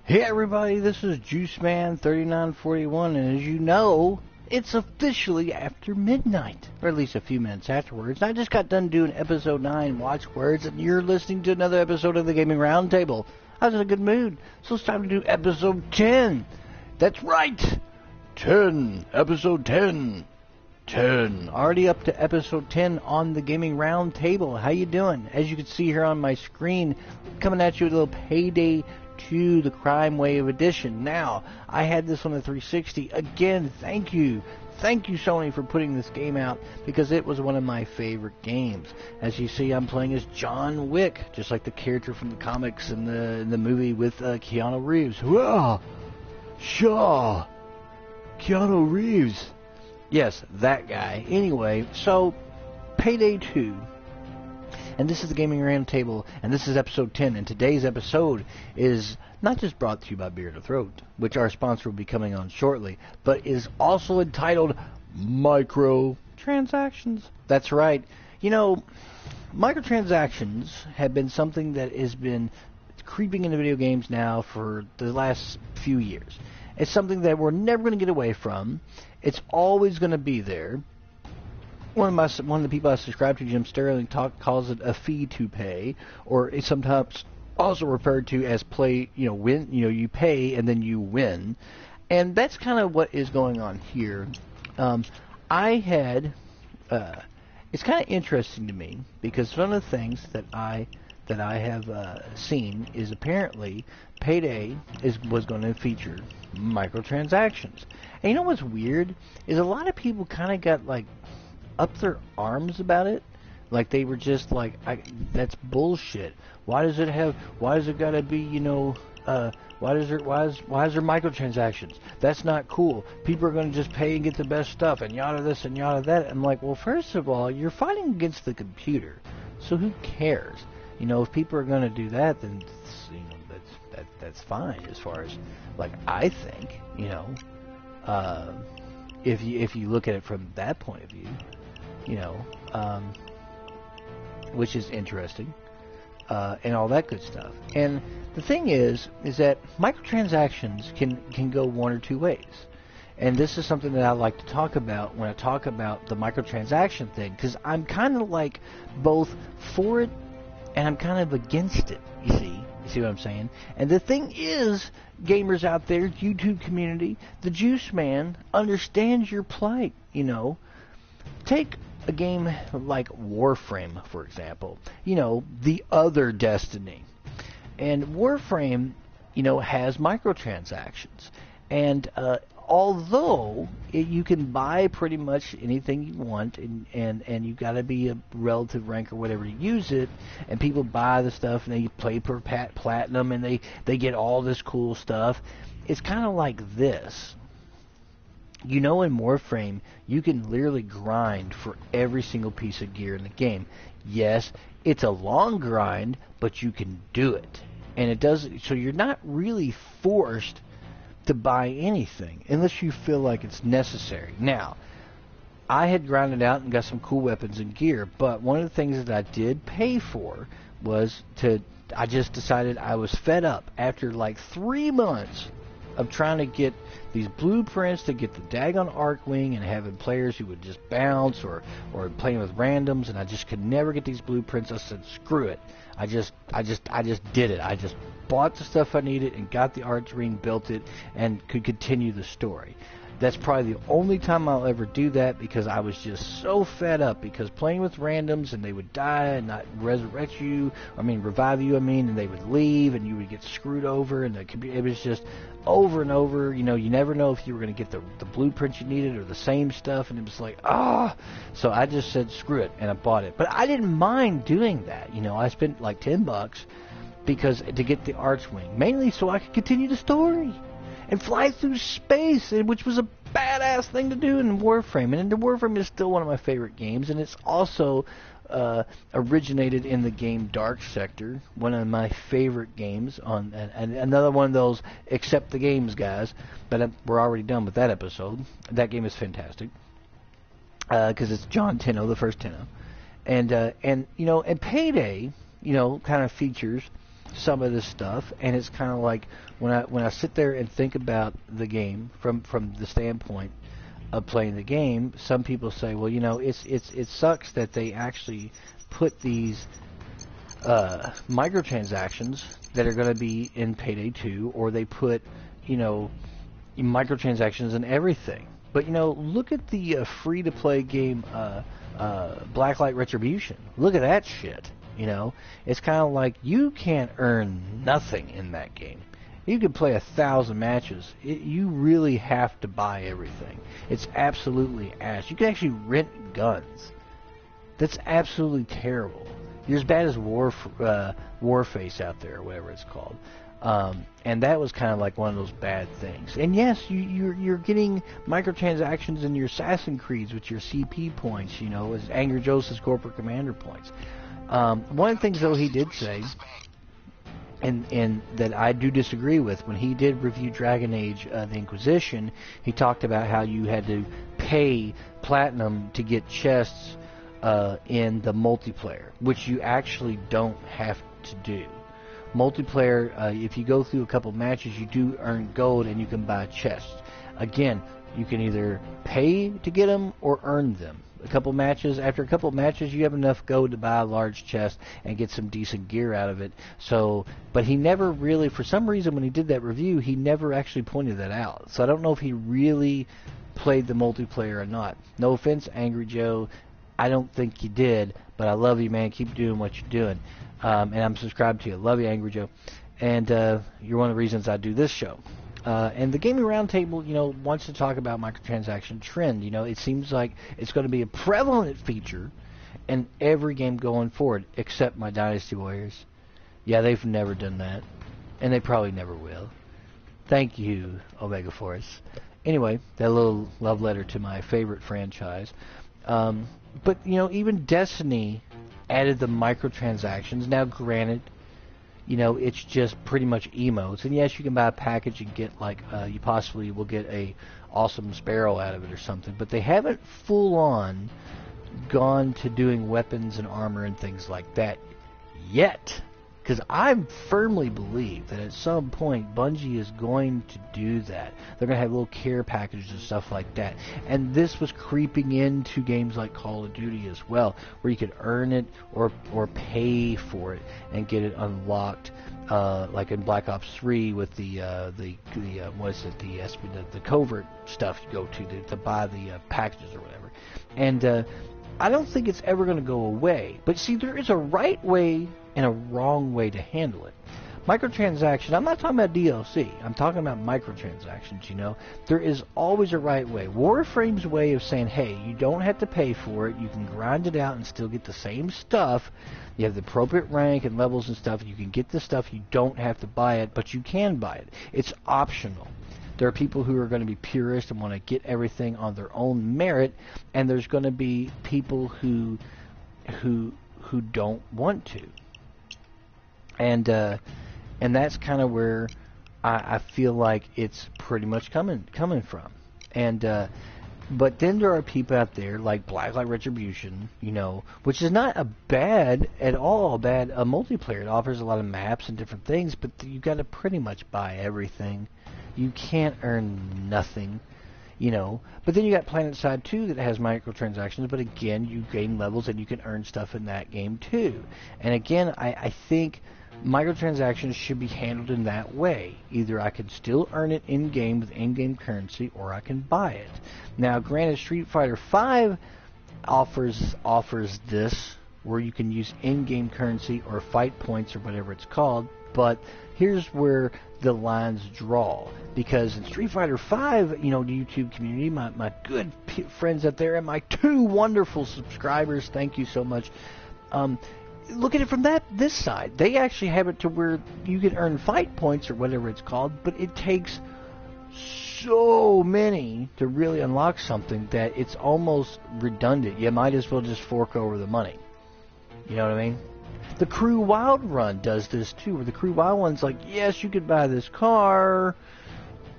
Hey everybody, this is JuiceMan3941, and as you know, it's officially after midnight, or at least a few minutes afterwards. I just got done doing episode 9, Watch Words, and you're listening to another episode of the Gaming Roundtable. I was in a good mood, so it's time to do episode 10. That's right, 10, episode 10. 10. Already up to episode 10 on the Gaming Roundtable. How you doing? As you can see here on my screen, coming at you with a little Payday 2, the Crime Wave edition. Now, I had this on the 360. Again, thank you. Thank you, Sony, for putting this game out, because it was one of my favorite games. As you see, I'm playing as John Wick, just like the character from the comics and the movie with Keanu Reeves. Whoa! Shaw! Keanu Reeves! Yes, that guy. Anyway, so, Payday 2. And this is the Gaming Roundtable, and this is episode 10. And today's episode is not just brought to you by Beer to Throat, which our sponsor will be coming on shortly, but is also entitled MICROtransactions. That's right. You know, microtransactions have been something that has been creeping into video games now for the last few years. It's something that we're never going to get away from. It's always going to be there. One of the people I subscribe to, Jim Sterling, calls it a fee to pay, or it's sometimes also referred to as play. Win. You pay and then you win, and that's kind of what is going on here. It's kind of interesting to me, because one of the things that I have seen is apparently Payday was going to feature microtransactions. And you know what's weird is a lot of people kind of got like up their arms about it, like they were just like, that's bullshit. Why does it gotta be, why is there microtransactions? That's not cool. People are gonna just pay and get the best stuff, and yada this and yada that. I'm like, well, first of all, you're fighting against the computer, so who cares? If people are gonna do that, then that's fine, as far as like I think. If you look at it from that point of view, which is interesting, and all that good stuff. And the thing is that microtransactions can go one or two ways. And this is something that I like to talk about when I talk about the microtransaction thing, because I'm kind of like both for it and I'm kind of against it, you see. You see what I'm saying? And the thing is, gamers out there, YouTube community, the Juice Man understands your plight, Take a game like Warframe, for example. The other Destiny. And Warframe, has microtransactions. And although you can buy pretty much anything you want, and you got to be a relative rank or whatever to use it, and people buy the stuff and they play per platinum and they get all this cool stuff. It's kind of like this. In Warframe, you can literally grind for every single piece of gear in the game. Yes, it's a long grind, but you can do it. And it does, so you're not really forced to buy anything unless you feel like it's necessary. Now, I had grinded out and got some cool weapons and gear, but one of the things that I did pay for was I just decided I was fed up after like 3 months of trying to get these blueprints to get the daggone Arcwing and having players who would just bounce or playing with randoms, and I just could never get these blueprints. I said, screw it. I just did it. I just bought the stuff I needed and got the Archwing, built it, and could continue the story. That's probably the only time I'll ever do that, because I was just so fed up, because playing with randoms and they would die and not revive you, and they would leave and you would get screwed over, and it was just over and over. You never know if you were going to get the blueprints you needed or the same stuff, and it was like, So I just said screw it, and I bought it. But I didn't mind doing that. I spent like $10 to get the Archwing, mainly so I could continue the story and fly through space, which was a badass thing to do in Warframe. And Warframe is still one of my favorite games, and it's also originated in the game Dark Sector, one of my favorite games, and another one of those accept the games guys, but we're already done with that episode. That game is fantastic, because it's John Tenno, the first Tenno. And Payday, kind of features some of this stuff, and it's kind of like when I sit there and think about the game from the standpoint of playing the game, some people say, well, it sucks that they actually put these microtransactions that are going to be in Payday 2, or they put, microtransactions in everything. But, look at the free-to-play game Blacklight Retribution. Look at that shit, It's kind of like you can't earn nothing in that game. You could play 1,000 matches. You really have to buy everything. It's absolutely ass. You can actually rent guns. That's absolutely terrible. You're as bad as Warface out there, or whatever it's called. And that was kind of like one of those bad things. And yes, you're getting microtransactions in your Assassin's Creeds with your CP points, as Angry Joseph's Corporate Commander points. One of the things, though, he did say, and that I do disagree with, when he did review Dragon Age the Inquisition, he talked about how you had to pay platinum to get chests in the multiplayer, which you actually don't have to do. Multiplayer, if you go through a couple matches, you do earn gold and you can buy chests. Again, you can either pay to get them or earn them. After a couple matches, you have enough gold to buy a large chest and get some decent gear out of it. So, but he never really, for some reason, when he did that review, he never actually pointed that out. So I don't know if he really played the multiplayer or not. No offense, Angry Joe, I don't think you did, but I love you, man. Keep doing what you're doing. And I'm subscribed to you. Love you, Angry Joe. And you're one of the reasons I do this show. And the Gaming Roundtable, wants to talk about microtransaction trend. It seems like it's going to be a prevalent feature in every game going forward, except my Dynasty Warriors. Yeah, they've never done that, and they probably never will. Thank you, Omega Force. Anyway, that little love letter to my favorite franchise. But, even Destiny added the microtransactions. Now, granted, it's just pretty much emotes. And yes, you can buy a package and get, you possibly will get a awesome Sparrow out of it or something. But they haven't full-on gone to doing weapons and armor and things like that yet. Because I firmly believe that at some point Bungie is going to do that. They're going to have little care packages and stuff like that. And this was creeping into games like Call of Duty as well, where you could earn it or pay for it and get it unlocked. Like in Black Ops 3 with the covert stuff you go to buy the packages or whatever. And I don't think it's ever going to go away. But see, there is a right way and a wrong way to handle it. Microtransaction, I'm not talking about DLC. I'm talking about microtransactions, There is always a right way. Warframe's way of saying, hey, you don't have to pay for it. You can grind it out and still get the same stuff. You have the appropriate rank and levels and stuff. You can get the stuff. You don't have to buy it, but you can buy it. It's optional. There are people who are going to be purists and want to get everything on their own merit, and there's going to be people who don't want to. And that's kind of where I feel like it's pretty much coming from. And but then there are people out there like Blacklight Retribution, which is not a bad multiplayer. It offers a lot of maps and different things, but you got to pretty much buy everything. You can't earn nothing. But then you got PlanetSide 2 that has microtransactions, but again, you gain levels and you can earn stuff in that game too. And again, I think microtransactions should be handled in that way. Either I can still earn it in-game with in-game currency, or I can buy it. Now, granted, Street Fighter V offers this, where you can use in-game currency or fight points or whatever it's called, but here's where the lines draw. Because in Street Fighter V, the YouTube community, my good friends out there, and my 2 wonderful subscribers, thank you so much. Look at it from this side. They actually have it to where you can earn fight points or whatever it's called, but it takes so many to really unlock something that it's almost redundant. You might as well just fork over the money. You know what I mean? The Crew Wild Run does this too, where the Crew Wild Run's like, yes, you could buy this car,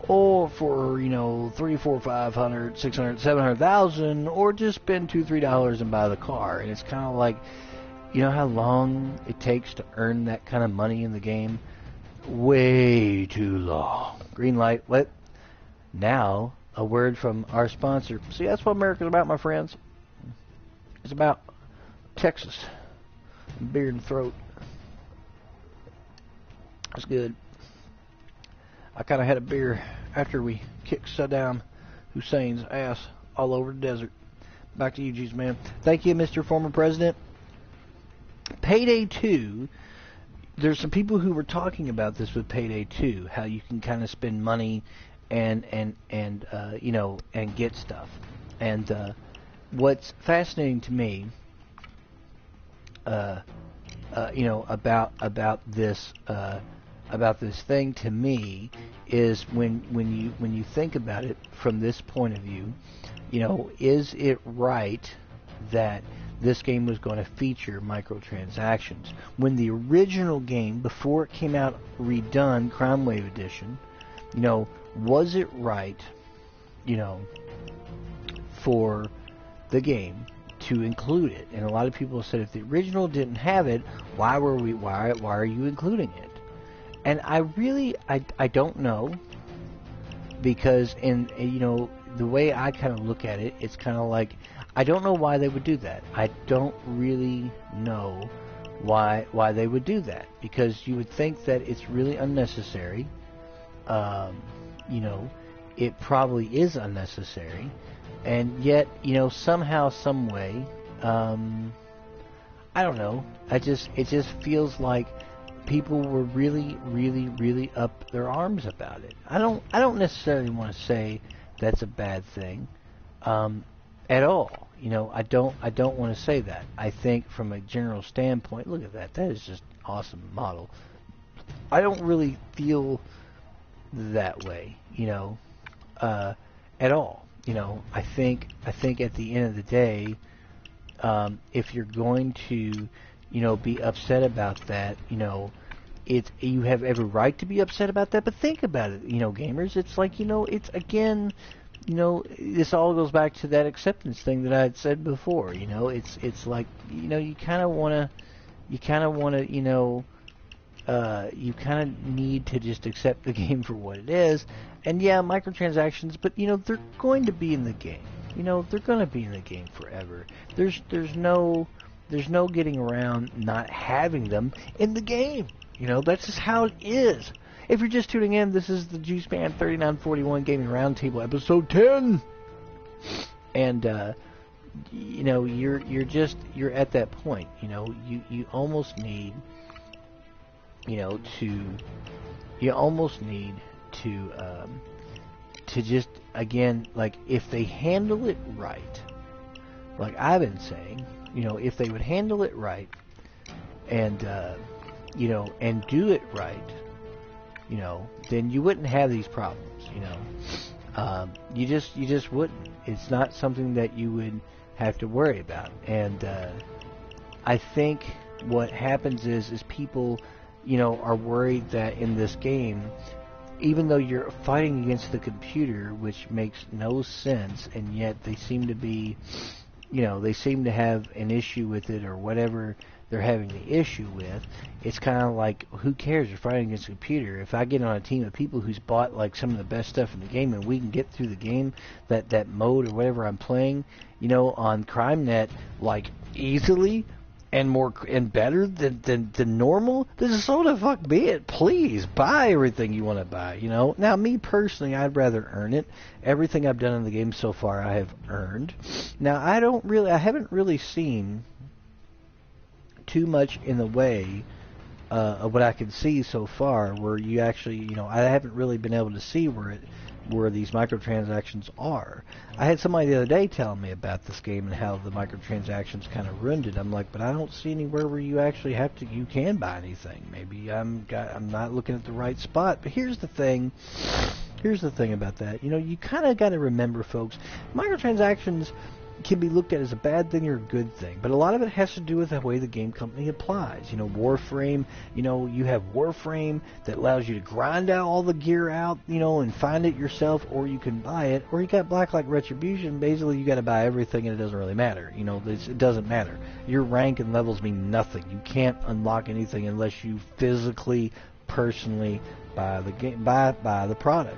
or for, $300, $400, $500, $600, $700,000, or just spend $2-3 and buy the car. And it's kind of like, You know how long it takes to earn that kind of money in the game? Way too long. Green light, lit. Now, a word from our sponsor. See, that's what America's about, my friends. It's about Texas. Beer and throat. That's good. I kind of had a beer after we kicked Saddam Hussein's ass all over the desert. Back to you, Jesus, man. Thank you, Mr. Former President. Payday 2, there's some people who were talking about this with Payday 2, how you can kind of spend money and you know, and get stuff. And what's fascinating to me, you know, about this thing to me is when you think about it from this point of view, you know, is it right that this game was going to feature microtransactions when the original game, before it came out redone, Crime Wave Edition, you know, was it right, you know, for the game to include it? And a lot of people said if the original didn't have it, why are you including it? And I really I don't know, because you know, the way I kind of look at it, it's kind of like, I don't know why they would do that. I don't really know why they would do that, because you would think that it's really unnecessary. You know, it probably is unnecessary, and yet, you know, somehow, some way, I don't know. It just feels like people were really up their arms about it. I don't necessarily want to say that's a bad thing at all. You know, I don't want to say that. I think from a general standpoint, look at that. That is just awesome model. I don't really feel that way, you know, at all. You know, I think at the end of the day, if you're going to, you know, be upset about that, you know, you have every right to be upset about that. But think about it, you know, gamers. It's like, you know, it's again, you know, this all goes back to that acceptance thing that I had said before. You know, it's like, you know, you kind of want to, you know, you kind of need to just accept the game for what it is. And yeah, microtransactions, but you know, they're going to be in the game. You know, they're going to be in the game forever. There's no getting around not having them in the game. You know, that's just how it is. If you're just tuning in, this is the Juice Man 3941 Gaming Roundtable, episode 10. And you know, you're at that point. You know, you almost need, you know, to just, again, like, if they handle it right, like I've been saying, you know, if they would handle it right, and you know, and do it right, you know, then you wouldn't have these problems. You know, you just wouldn't. It's not something that you would have to worry about. And I think what happens is people, you know, are worried that in this game, even though you're fighting against the computer, which makes no sense, and yet they seem to be, you know, they seem to have an issue with it, or whatever they're having the issue with. It's kind of like, who cares? You're fighting against a computer. If I get on a team of people who's bought like some of the best stuff in the game, and we can get through the game, that mode or whatever I'm playing, you know, on CrimeNet, like easily and more and better than normal, then so the fuck be it. Please buy everything you want to buy. You know. Now, me personally, I'd rather earn it. Everything I've done in the game so far, I have earned. Now, I haven't really seen too much in the way of what I can see so far, where you actually, you know, I haven't really been able to see where these microtransactions are. I had somebody the other day telling me about this game and how the microtransactions kind of ruined it. I'm like, but I don't see anywhere where you actually you can buy anything. Maybe I'm not looking at the right spot. But here's the thing about that. You know, you kind of got to remember, folks, microtransactions, can be looked at as a bad thing or a good thing, but a lot of it has to do with the way the game company applies. You know, Warframe, you know, you have Warframe that allows you to grind out all the gear out, you know, and find it yourself, or you can buy it, or you got Blacklight Retribution, basically you got to buy everything and it doesn't really matter. You know, it doesn't matter. Your rank and levels mean nothing. You can't unlock anything unless you physically, personally buy the game, buy the product.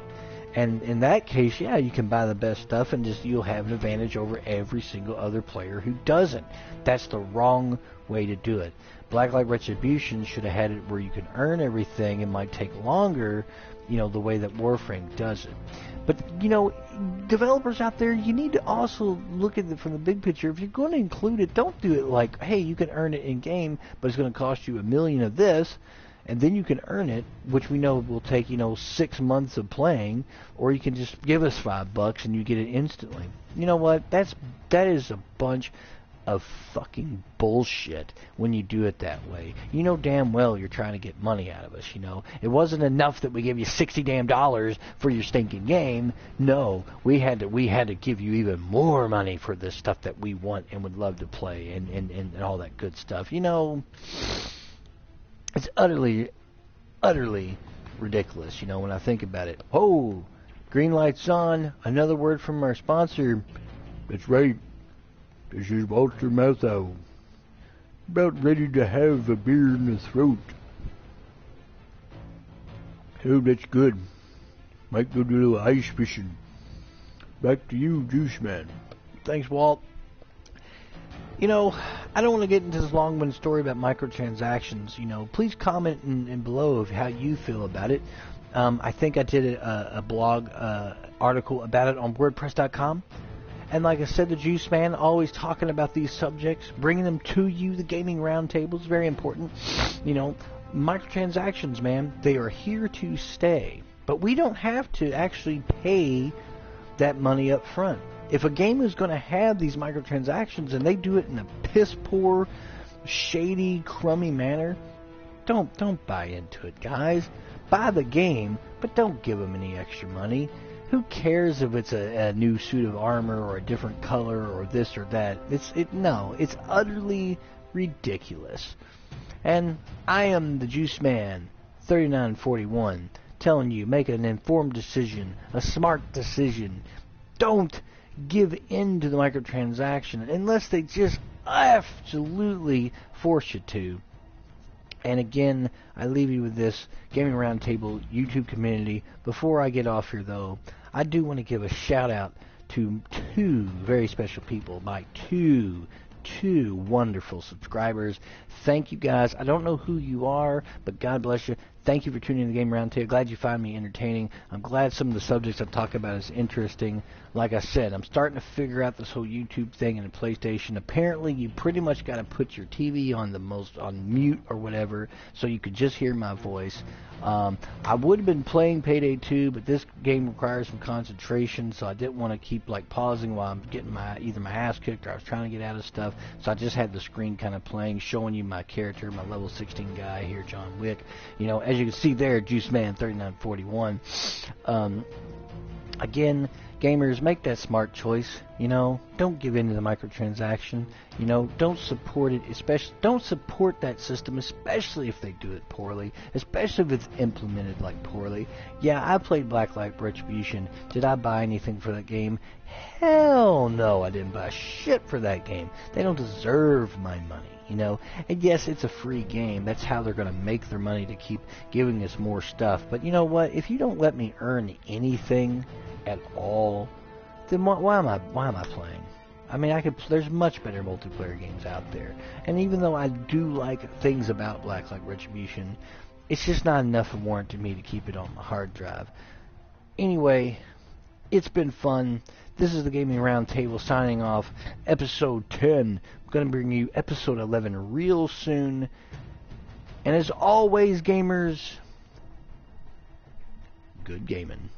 And in that case, yeah, you can buy the best stuff and just you'll have an advantage over every single other player who doesn't. That's the wrong way to do it. Blacklight Retribution should have had it where you can earn everything. It might take longer, you know, the way that Warframe does it. But, you know, developers out there, you need to also look at it from the big picture. If you're going to include it, don't do it like, hey, you can earn it in-game, but it's going to cost you $1 million of this. And then you can earn it, which we know will take, you know, 6 months of playing, or you can just give us $5 and you get it instantly. You know what? That is a bunch of fucking bullshit when you do it that way. You know damn well you're trying to get money out of us, you know. It wasn't enough that we gave you $60 damn for your stinking game. No, we had to give you even more money for this stuff that we want and would love to play and all that good stuff. You know, it's utterly ridiculous, you know, when I think about it. Oh, green light's on. Another word from our sponsor. That's right. This is Walter Matthau. About ready to have a beer in the throat. Oh, that's good. Might go do a little ice fishing. Back to you, Juice Man. Thanks, Walt. You know, I don't want to get into this long-winded story about microtransactions. You know, please comment in below of how you feel about it. I think I did a blog article about it on WordPress.com. And like I said, the Juice Man, always talking about these subjects, bringing them to you. The Gaming Roundtable is very important. You know, microtransactions, man, they are here to stay. But we don't have to actually pay that money up front. If a game is going to have these microtransactions and they do it in a piss-poor, shady, crummy manner, don't buy into it, guys. Buy the game, but don't give them any extra money. Who cares if it's a new suit of armor or a different color or this or that? No, it's utterly ridiculous. And I am the Juice Man, 3941, telling you, make an informed decision, a smart decision. Don't give in to the microtransaction unless they just absolutely force you to. And again, I leave you with this Gaming Roundtable YouTube community. Before I get off here, though, I do want to give a shout out to two very special people, my two wonderful subscribers. Thank you, guys. I don't know who you are, but God bless you. Thank you for tuning in to the Game Roundtable. Glad you find me entertaining. I'm glad some of the subjects I talk about is interesting. Like I said, I'm starting to figure out this whole YouTube thing and the PlayStation. Apparently, you pretty much got to put your TV on mute or whatever, so you could just hear my voice. I would have been playing Payday 2, but this game requires some concentration, so I didn't want to keep like pausing while I'm getting either my ass kicked or I was trying to get out of stuff. So I just had the screen kind of playing, showing you my character, my level 16 guy here, John Wick. You know, as you can see there, Juice Man 3941. Again, gamers, make that smart choice. You know, don't give in to the microtransaction. You know, don't support it. Don't support that system, especially if they do it poorly. Especially if it's implemented like poorly. Yeah, I played Blacklight Retribution. Did I buy anything for that game? Hell no, I didn't buy shit for that game. They don't deserve my money. You know, and yes, it's a free game. That's how they're going to make their money, to keep giving us more stuff. But you know what? If you don't let me earn anything at all, then why am I playing? I mean, there's much better multiplayer games out there. And even though I do like things about Blacklight Retribution, it's just not enough of warrant to me to keep it on my hard drive. Anyway, it's been fun. This is the Gaming Roundtable signing off. Episode 10. I'm going to bring you episode 11 real soon. And as always, gamers, good gaming.